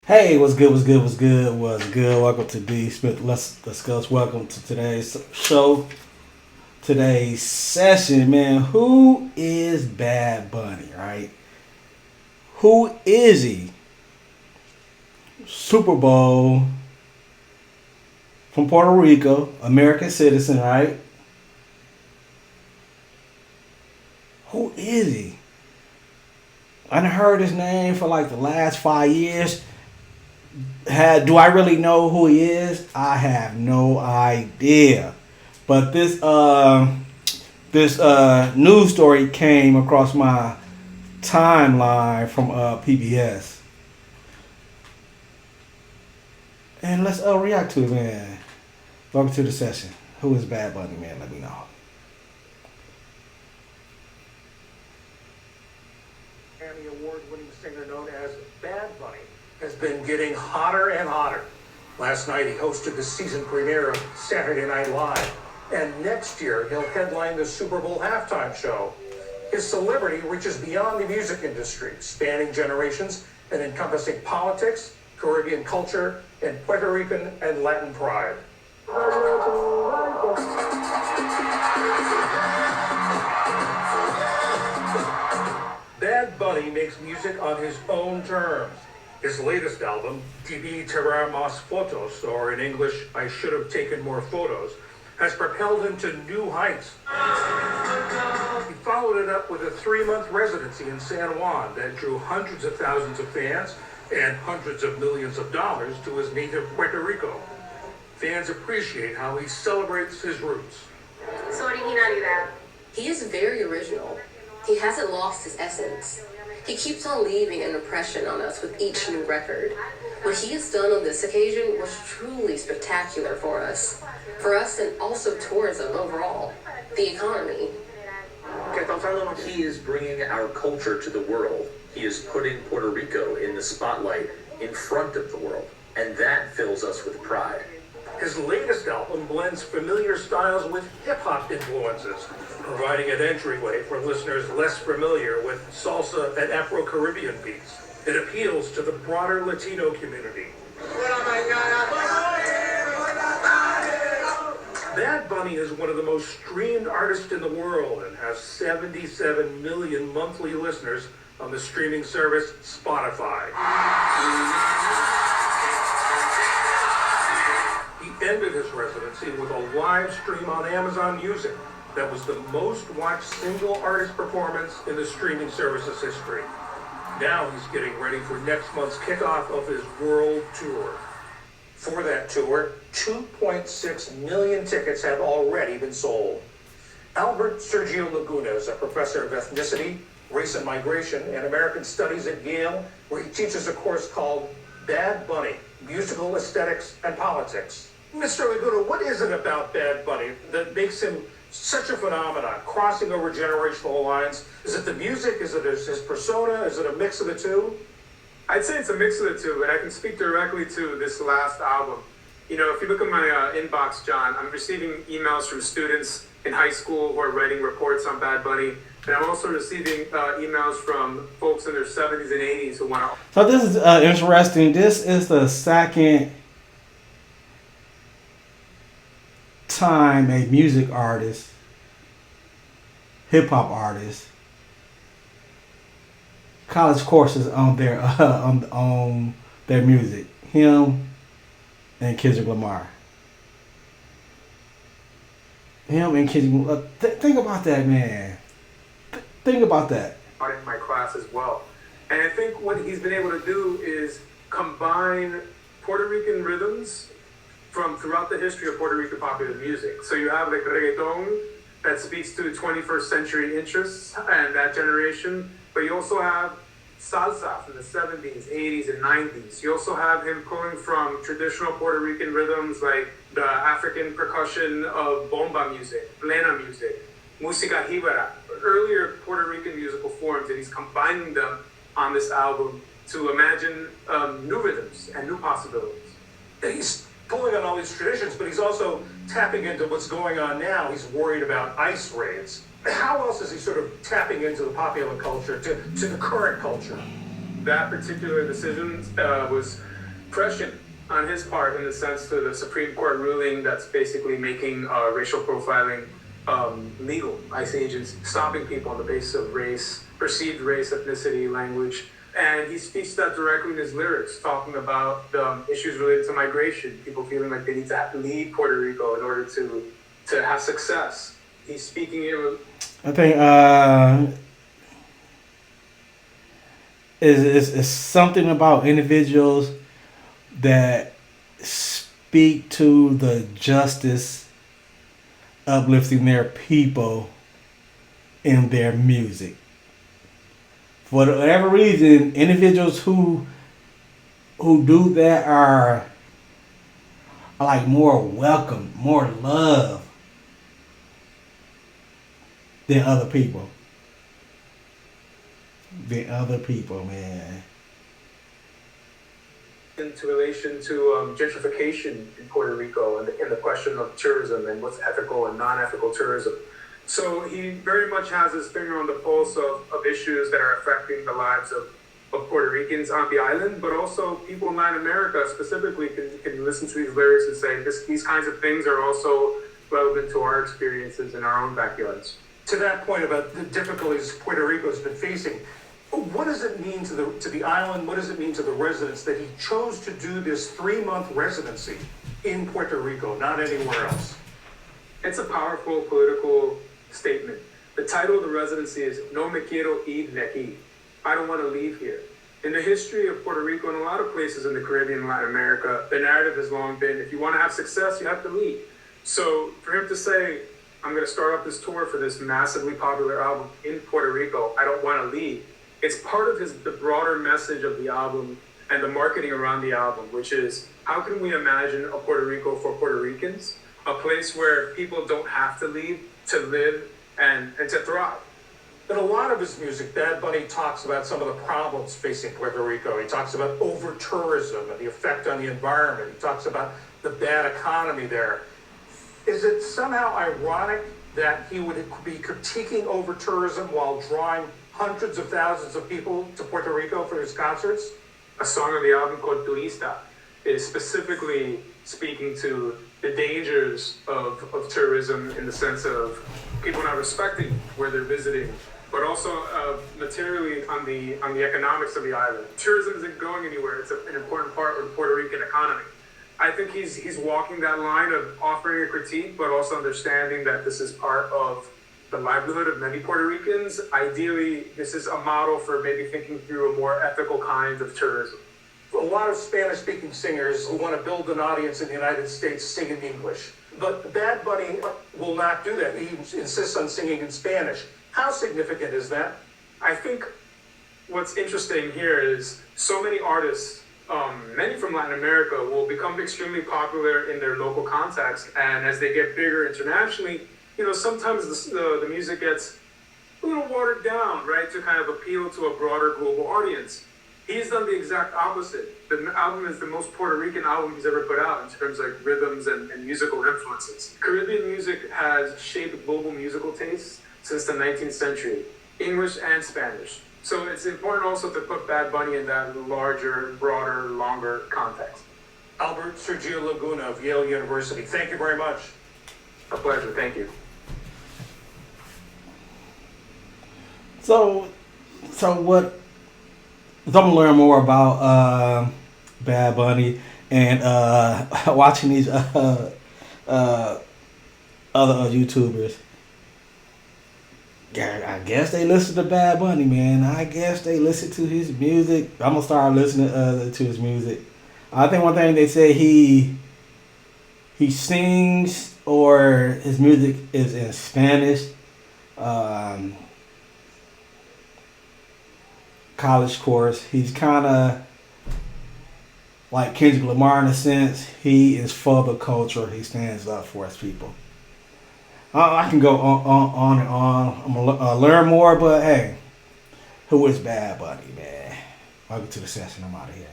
Hey, what's good? What's good? What's good? What's good? Welcome to D Smith. Let's discuss. Welcome to today's show, today's session. Man, who is Bad Bunny? Right? Who is he? Super Bowl from Puerto Rico, American citizen. Right? Who is he? I done heard his name for like the last 5 years. Do I really know who he is? I have no idea. But this news story came across my timeline from PBS, and let's react to it, man. Welcome to the session. Who is Bad Bunny, man? Let me know. Grammy Award-winning singer known as Bad Bunny has been getting hotter and hotter. Last night he hosted the season premiere of Saturday Night Live, and next year he'll headline the Super Bowl halftime show. His celebrity reaches beyond the music industry, spanning generations and encompassing politics, Caribbean culture, and Puerto Rican and Latin pride. Bad Bunny makes music on his own terms. His latest album, Debí Tirar Más Fotos, or in English, I Should Have Taken More Photos, has propelled him to new heights. He followed it up with a 3-month residency in San Juan that drew hundreds of thousands of fans and hundreds of millions of dollars to his native Puerto Rico. Fans appreciate how he celebrates his roots. Su originalidad. He is very original. He hasn't lost his essence. He keeps on leaving an impression on us with each new record. What he has done on this occasion was truly spectacular for us and also tourism overall, the economy. He is bringing our culture to the world. He is putting Puerto Rico in the spotlight, in front of the world, and that fills us with pride. His latest album blends familiar styles with hip-hop influences, providing an entryway for listeners less familiar with salsa and Afro-Caribbean beats. It appeals to the broader Latino community. Bad Bunny is one of the most streamed artists in the world and has 77 million monthly listeners on the streaming service Spotify. He ended his residency with a live stream on Amazon Music that was the most watched single artist performance in the streaming service's history. Now he's getting ready for next month's kickoff of his world tour. For that tour, 2.6 million tickets have already been sold. Albert Sergio Laguna is a professor of ethnicity, race and migration, and American studies at Yale, where he teaches a course called Bad Bunny, Musical Aesthetics and Politics. Mr. Laguna, what is it about Bad Bunny that makes him such a phenomenon, crossing over generational lines? Is it the music? Is it his persona? Is it a mix of the two? I'd say it's a mix of the two, but I can speak directly to this last album. You know, if you look at my inbox, John, I'm receiving emails from students in high school who are writing reports on Bad Bunny, and I'm also receiving emails from folks in their 70s and 80s who want to... So this is interesting. This is the second time a music artist, hip hop artist, college courses on their on their music. Him and Kendrick Lamar. Him and Kendrick Lamar. Think about that, man. Think about that. In my class as well. And I think what he's been able to do is combine Puerto Rican rhythms from throughout the history of Puerto Rican popular music. So you have like reggaeton that speaks to 21st century interests and that generation, but you also have salsa from the 70s, 80s, and 90s. You also have him pulling from traditional Puerto Rican rhythms like the African percussion of bomba music, plena music, música jíbara, earlier Puerto Rican musical forms, and he's combining them on this album to imagine new rhythms and new possibilities. He's pulling on all these traditions, but he's also tapping into what's going on now. He's worried about ICE raids. How else is he sort of tapping into the popular culture, to the current culture? That particular decision was prescient on his part in the sense to the Supreme Court ruling that's basically making racial profiling legal. ICE agents stopping people on the basis of race, perceived race, ethnicity, language. And he speaks that directly in his lyrics, talking about issues related to migration, people feeling like they need to leave Puerto Rico in order to have success. He's speaking in. I think is something about individuals that speak to the justice, uplifting their people in their music. For whatever reason, individuals who do that are like more welcome, more love than other people. Man. Into relation to gentrification in Puerto Rico and the question of tourism and what's ethical and non-ethical tourism. So he very much has his finger on the pulse of issues that are affecting the lives of Puerto Ricans on the island, but also people in Latin America specifically can listen to these lyrics and say these kinds of things are also relevant to our experiences in our own backyards. To that point about the difficulties Puerto Rico's been facing, what does it mean to the island? What does it mean to the residents that he chose to do this 3-month residency in Puerto Rico, not anywhere else? It's a powerful political statement. The title of the residency is No Me quiero ir de aquí. I don't want to leave here. In the history of Puerto Rico and a lot of places in the Caribbean and Latin America, the narrative has long been, if you want to have success, you have to leave. So for him to say, I'm going to start off this tour for this massively popular album in Puerto Rico, I don't want to leave. It's part of the broader message of the album and the marketing around the album, which is, how can we imagine a Puerto Rico for Puerto Ricans? A place where people don't have to leave to live and to thrive. In a lot of his music, Bad Bunny talks about some of the problems facing Puerto Rico. He talks about over-tourism and the effect on the environment. He talks about the bad economy there. Is it somehow ironic that he would be critiquing over-tourism while drawing hundreds of thousands of people to Puerto Rico for his concerts? A song on the album called Turista is specifically speaking to the dangers of tourism in the sense of people not respecting where they're visiting, but also materially on the economics of the island. Tourism isn't going anywhere. It's an important part of the Puerto Rican economy. I think he's walking that line of offering a critique, but also understanding that this is part of the livelihood of many Puerto Ricans. Ideally, this is a model for maybe thinking through a more ethical kind of tourism. A lot of Spanish-speaking singers who want to build an audience in the United States sing in English. But Bad Bunny will not do that. He insists on singing in Spanish. How significant is that? I think what's interesting here is so many artists, many from Latin America, will become extremely popular in their local context. And as they get bigger internationally, sometimes the music gets a little watered down, right, to kind of appeal to a broader global audience. He's done the exact opposite. The album is the most Puerto Rican album he's ever put out in terms of like rhythms and musical influences. Caribbean music has shaped global musical tastes since the 19th century, English and Spanish. So it's important also to put Bad Bunny in that larger, broader, longer context. Albert Sergio Laguna of Yale University, thank you very much. A pleasure, thank you. So what? So I'm gonna learn more about Bad Bunny and watching these other YouTubers. I guess they listen to Bad Bunny, man. I guess they listen to his music. I'm gonna start listening to his music. I think one thing they say he sings or his music is in Spanish. College course. He's kind of like Kendrick Lamar in a sense. He is for the culture. He stands up for his people. I can go on and on. I'm gonna learn more, but hey, who is Bad Bunny, man? Welcome to the session. I'm out of here.